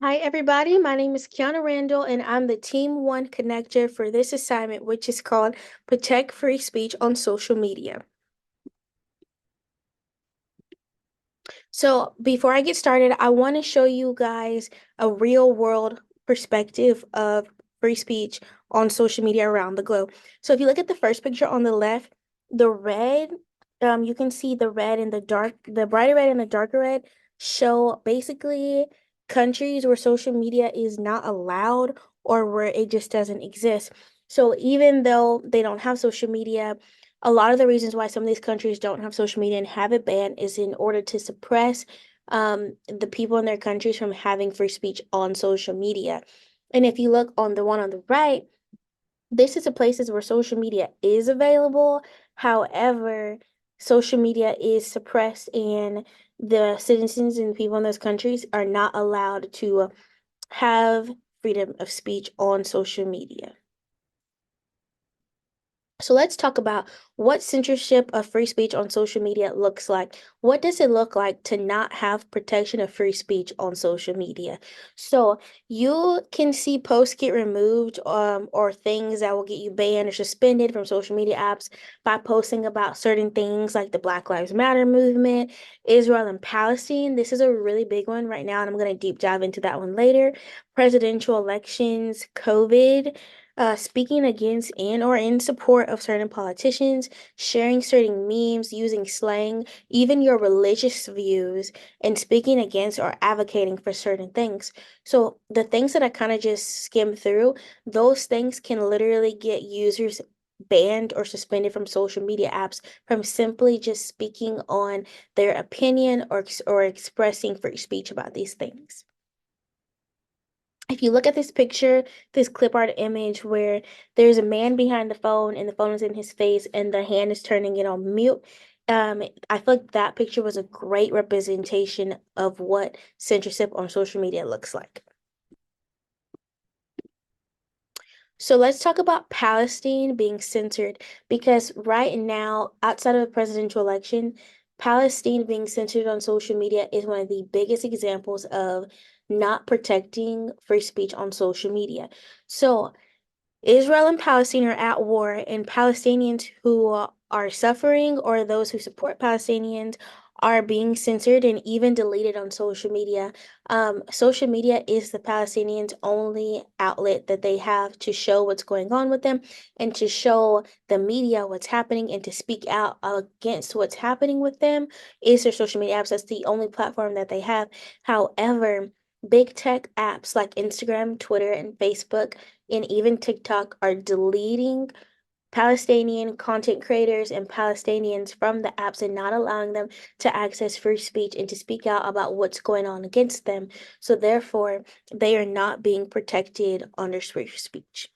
Hi, everybody. My name is Kiana Randall, and I'm the Team One connector for this assignment, which is called Protect Free Speech on Social Media. So, before I get started, I want to show you guys a real world perspective of free speech on social media around the globe. So, if you look at the first picture on the left, the red, you can see the red and the dark, the brighter red and the darker red show basically countries where social media is not allowed or where it just doesn't exist. So, even though they don't have social media, a lot of the reasons why some of these countries don't have social media and have it banned is in order to suppress the people in their countries from having free speech on social media. And if you look on the one on the right, this is the places where social media is available. However, social media is suppressed, and the citizens and people in those countries are not allowed to have freedom of speech on social media. So let's talk about what censorship of free speech on social media looks like. What does it look like to not have protection of free speech on social media? So you can see posts get removed or things that will get you banned or suspended from social media apps by posting about certain things like the Black Lives Matter movement, Israel and Palestine. This is a really big one right now, and I'm going to deep dive into that one later. Presidential elections, COVID, speaking against and or in support of certain politicians, sharing certain memes, using slang, even your religious views, and speaking against or advocating for certain things. So the things that I kind of just skimmed through, those things can literally get users banned or suspended from social media apps from simply just speaking on their opinion or expressing free speech about these things. If you look at this picture, this clip art image where there's a man behind the phone and the phone is in his face and the hand is turning it on mute, I feel like that picture was a great representation of what censorship on social media looks like. So let's talk about Palestine being censored because right now, outside of a presidential election, Palestine being censored on social media is one of the biggest examples of not protecting free speech on social media. So Israel and Palestine are at war, and Palestinians who are suffering or those who support Palestinians are being censored and even deleted on social media. Social media is the Palestinians' only outlet that they have to show what's going on with them and to show the media what's happening and to speak out against what's happening with them is their social media apps. That's the only platform that they have. However, big tech apps like Instagram, Twitter, and Facebook and even TikTok are deleting Palestinian content creators and Palestinians from the apps and not allowing them to access free speech and to speak out about what's going on against them. So, therefore, they are not being protected under free speech.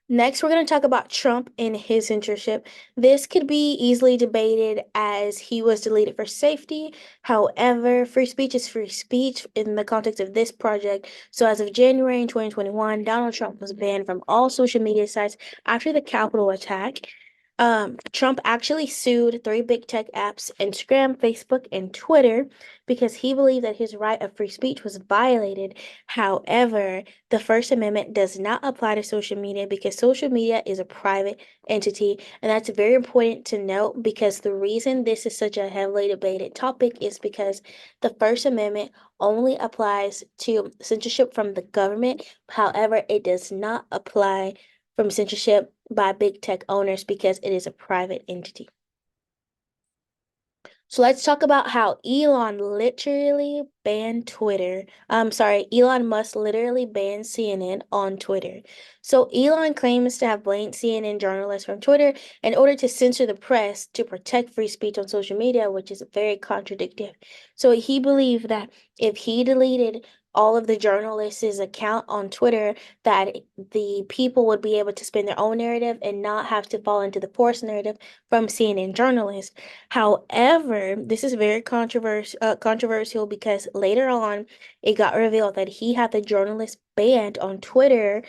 Next, we're going to talk about Trump and his censorship. This could be easily debated as he was deleted for safety. However, free speech is free speech in the context of this project. So, as of January in 2021, Donald Trump was banned from all social media sites after the Capitol attack. Trump actually sued three big tech apps, Instagram, Facebook, and Twitter, because he believed that his right of free speech was violated. However, the First Amendment does not apply to social media because social media is a private entity. And that's very important to note because the reason this is such a heavily debated topic is because the First Amendment only applies to censorship from the government. However, it does not apply from censorship by big tech owners because it is a private entity. So let's talk about how Elon literally banned Twitter. I'm sorry, Elon Musk literally banned CNN on Twitter. So Elon claims to have blamed CNN journalists from Twitter in order to censor the press to protect free speech on social media, which is very contradictory. So he believed that if he deleted all of the journalists' account on Twitter, that the people would be able to spin their own narrative and not have to fall into the forced narrative from CNN journalists. However, this is very controversial because later on it got revealed that he had the journalist banned on Twitter,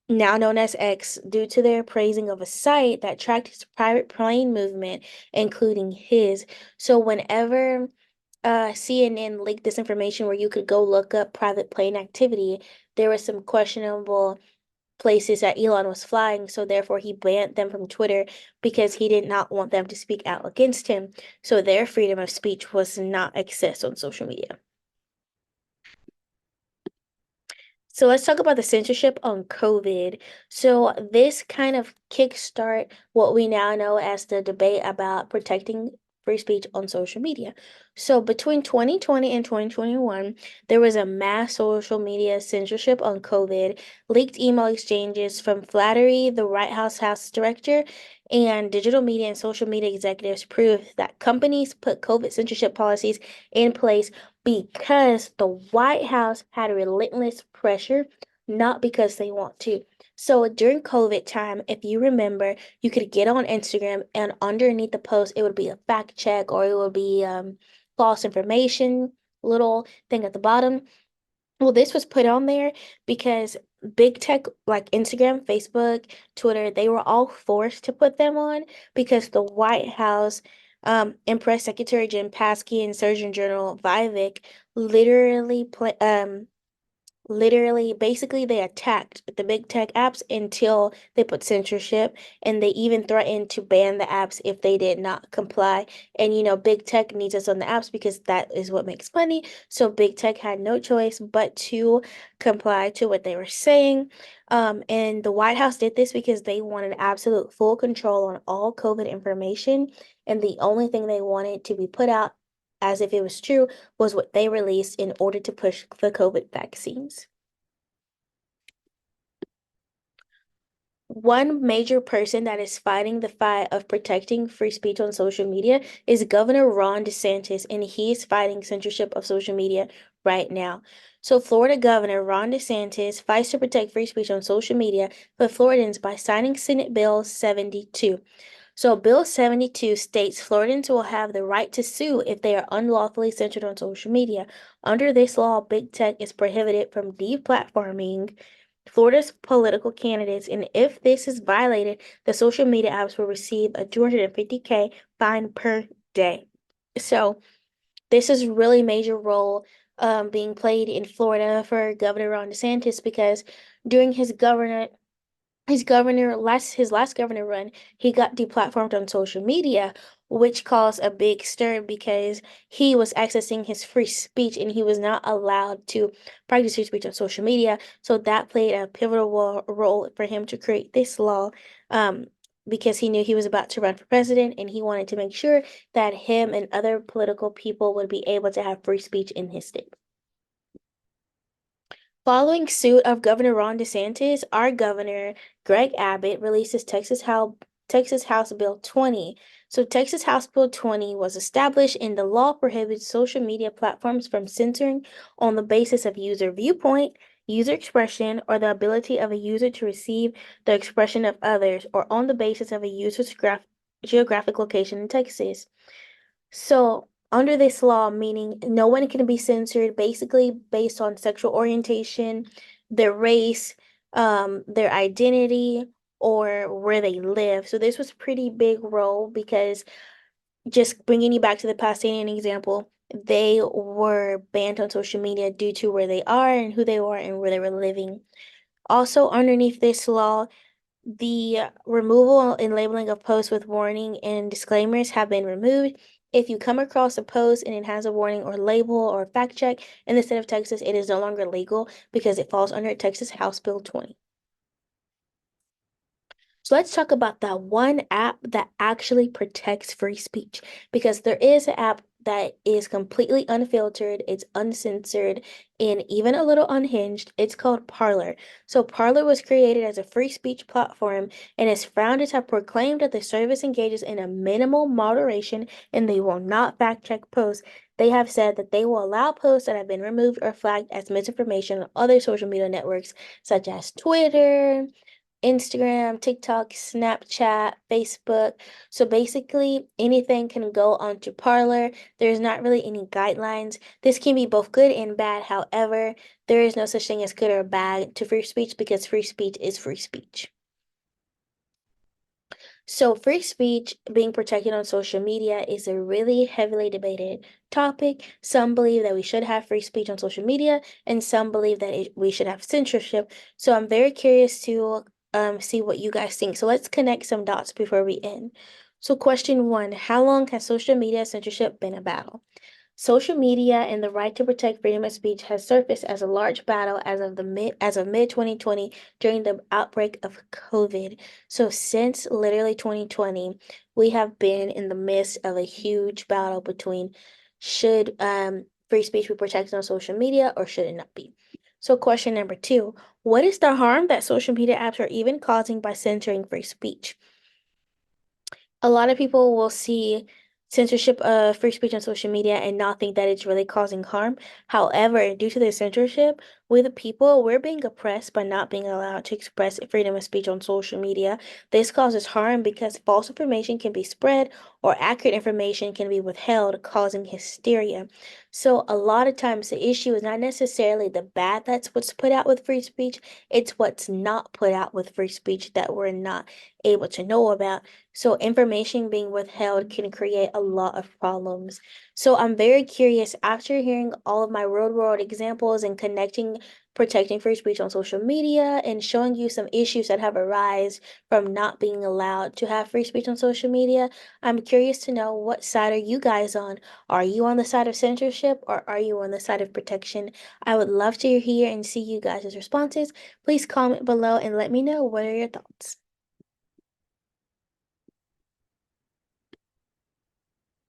now known as X, due to their praising of a site that tracked his private plane movement, including his. So whenever CNN leaked this information where you could go look up private plane activity. There was some questionable places that Elon was flying, so therefore he banned them from Twitter because he did not want them to speak out against him. So their freedom of speech was not accessed on social media. So let's talk about the censorship on COVID. So this kind of kickstart what we now know as the debate about protecting free speech on social media. So between 2020 and 2021, there was a mass social media censorship on COVID, leaked email exchanges from Flattery, the House director, and digital media and social media executives proved that companies put COVID censorship policies in place because the White House had relentless pressure, not because they want to. So during COVID time, if you remember, you could get on Instagram and underneath the post, it would be a fact check or it would be false information, little thing at the bottom. Well, this was put on there because big tech like Instagram, Facebook, Twitter, they were all forced to put them on because the White House, and Press Secretary Jim Paskey and Surgeon General Vivek literally basically they attacked the big tech apps until they put censorship, and they even threatened to ban the apps if they did not comply. And big tech needs us on the apps because that is what makes money. So big tech had no choice but to comply to what they were saying. And the White House did this because they wanted absolute full control on all COVID information, and the only thing they wanted to be put out as if it was true was what they released in order to push the COVID vaccines. One major person that is fighting the fight of protecting free speech on social media is Governor Ron DeSantis, and he is fighting censorship of social media right now. So, Florida Governor Ron DeSantis fights to protect free speech on social media for Floridians by signing Senate Bill 72. So, Bill 72 states Floridians will have the right to sue if they are unlawfully censored on social media. Under this law, big tech is prohibited from deplatforming Florida's political candidates, and if this is violated, the social media apps will receive a 250K fine per day. So, this is really major role being played in Florida for Governor Ron DeSantis because during his last governor run, he got deplatformed on social media, which caused a big stir because he was accessing his free speech and he was not allowed to practice free speech on social media. So that played a pivotal role for him to create this law, um, because he knew he was about to run for president and he wanted to make sure that him and other political people would be able to have free speech in his state. Following suit of Governor Ron DeSantis, our governor, Greg Abbott, releases Texas House Bill 20. So Texas House Bill 20 was established, and the law prohibits social media platforms from censoring on the basis of user viewpoint, user expression, or the ability of a user to receive the expression of others, or on the basis of a user's geographic location in Texas. So, under this law, meaning no one can be censored basically based on sexual orientation, their race, their identity, or where they live. So, this was a pretty big role because just bringing you back to the Palestinian example, they were banned on social media due to where they are and who they were and where they were living. Also, underneath this law, the removal and labeling of posts with warning and disclaimers have been removed. If you come across a post and it has a warning or label or fact check in the state of Texas, it is no longer legal because it falls under Texas House Bill 20. So let's talk about that one app that actually protects free speech because there is an app that is completely unfiltered, it's uncensored, and even a little unhinged. It's called Parler. So Parler was created as a free speech platform, and its founders have proclaimed that the service engages in a minimal moderation and they will not fact check posts. They have said that they will allow posts that have been removed or flagged as misinformation on other social media networks such as Twitter, Instagram, TikTok, Snapchat, Facebook. So basically, anything can go onto Parler. There's not really any guidelines. This can be both good and bad. However, there is no such thing as good or bad to free speech because free speech is free speech. So, free speech being protected on social media is a really heavily debated topic. Some believe that we should have free speech on social media, and some believe that we should have censorship. So, I'm very curious to see what you guys think. So, let's connect some dots before we end. So, question one: how long has social media censorship been a battle? Social media and the right to protect freedom of speech has surfaced as a large battle as of mid 2020 during the outbreak of COVID. So since literally 2020, we have been in the midst of a huge battle between should free speech be protected on social media or should it not be? So question number two, what is the harm that social media apps are even causing by censoring free speech? A lot of people will see censorship of free speech on social media and not think that it's really causing harm. However, due to the censorship, we the people, we're being oppressed by not being allowed to express freedom of speech on social media. This causes harm because false information can be spread or accurate information can be withheld, causing hysteria. So a lot of times the issue is not necessarily the bad that's what's put out with free speech, it's what's not put out with free speech that we're not able to know about. So information being withheld can create a lot of problems. So I'm very curious after hearing all of my real world examples and connecting protecting free speech on social media and showing you some issues that have arisen from not being allowed to have free speech on social media. I'm curious to know what side are you guys on? Are you on the side of censorship or are you on the side of protection? I would love to hear and see you guys' responses. Please comment below and let me know what are your thoughts.